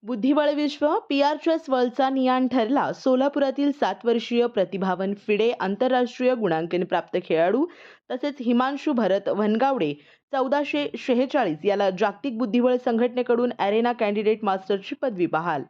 बुद्धिबळ विश्व PR chess वर्ल्डचा नियान ठरला. सोलापुरातील 7 वर्षीय प्रतिभावन फिडे आंतरराष्ट्रीय गुणांकन प्राप्त खेळाडू तसेच हिमांशू भरत वनगावडे 1446 याला जागतिक बुद्धिबळ संघटनेकडून ॲरेना कॅन्डिडेट मास्टरची पदवी बहाल.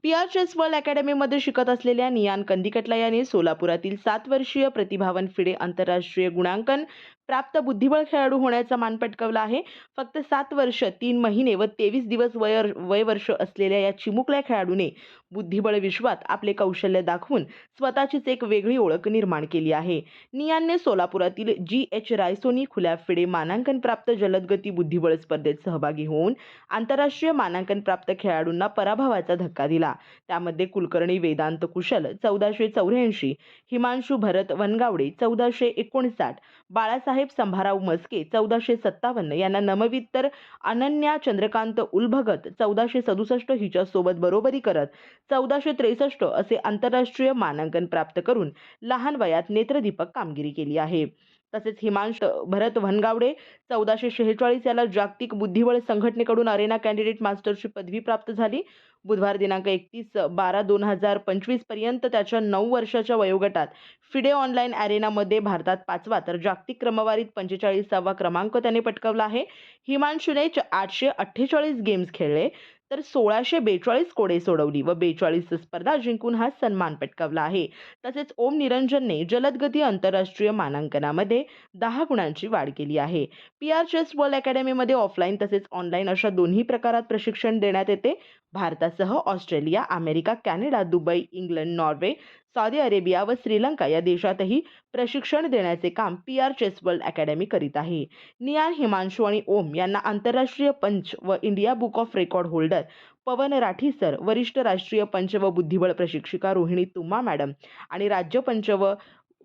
पीआर चेस वर्ल्ड अकॅडमीमध्ये शिकत असलेल्या नियान कंदिकटला याने सोलापुरातील 7 वर्षीय प्रतिभावन फिडे आंतरराष्ट्रीय गुणांकन प्राप्त बुद्धिबळ खेळाडू होण्याचा मान पटकावला आहे. फक्त 7 वर्ष 3 महिने व 23 दिवस वय वर्ष असलेल्या या चिमुकल्या खेळाडूने बुद्धिबळ विश्वात आपले कौशल्य दाखवून स्वतःचीच एक वेगळी ओळख निर्माण केली आहे. नियानने सोलापुरातील GH रायसोनी खुल्या फिडे मानांकन प्राप्त जलदगती बुद्धिबळ स्पर्धेत सहभागी होऊन आंतरराष्ट्रीय मानांकन प्राप्त खेळाडूंना पराभवाचा धक्का दिला. त्यामध्ये कुलकर्णी वेदांत कुशल 1484, हिमांशू भरत वनगावडे 1459, बाळासाहेब संभाराव मस्के 1457 यांना नमवित तर अनन्या चंद्रकांत उलभगत 1467 हिच्या सोबत बरोबरी करत 1463 असे आंतरराष्ट्रीय मानांकन प्राप्त करून लहान वयात नेत्रदीपक कामगिरी केली आहे. तसेच हिमांशू भरत वनगावडे 1446 याला जागतिक बुद्धिबळ संघटनेकडून अरेना कॅन्डिडेट मास्टरची पदवी प्राप्त झाली. बुधवार दिनांक 31/12/2025 पर्यंत त्याच्या 9 वर्षाच्या वयोगटात फिडे ऑनलाईन ॲरेनामध्ये भारतात 5वा तर जागतिक क्रमवारीत 45वा क्रमांक त्याने पटकावला आहे. हिमांशूने 848 गेम्स खेळले तर 1642 कोडे सोडवली व 42 स्पर्धा जिंकून हा सन्मान पटकावला आहे. तसेच ओम निरंजनने जलदगती आंतरराष्ट्रीय मानांकनामध्ये 10 गुणांची वाढ केली आहे. पीआर चेस वर्ल्ड अकॅडमीमध्ये ऑफलाईन तसेच ऑनलाईन अशा दोन्ही प्रकारात प्रशिक्षण देण्यात येते. भारतासह Australia, America, Canada, Dubai, England, Norway, Saudi Arabia व श्रीलंका या देशातही प्रशिक्षण देण्याचे काम पीआर चेस वर्ल्ड अकॅडमी करीत आहे. नियान, हिमांशू आणि ओम यांना आंतरराष्ट्रीय पंच व India book of record holder Pawan Rathi sir, वरिष्ठ राष्ट्रीय पंच व बुद्धिबळ प्रशिक्षिका रोहिणी तुम्मा मॅडम आणि राज्य पंच व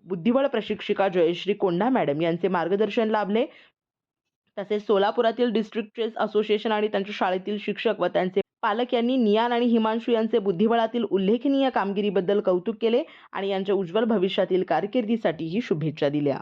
बुद्धिबळ प्रशिक्षिका जयश्री कोंढा मॅडम यांचे मार्गदर्शन लाभले. तसेच सोलापुरातील डिस्ट्रिक्ट चेस असोसिएशन आणि त्यांच्या शाळेतील शिक्षक व त्यांचे पालक यांनी नियान आणि हिमांशू यांचे बुद्धिबळातील उल्लेखनीय कामगिरीबद्दल कौतुक केले आणि यांच्या उज्ज्वल भविष्यातील कारकिर्दीसाठीही शुभेच्छा दिल्या.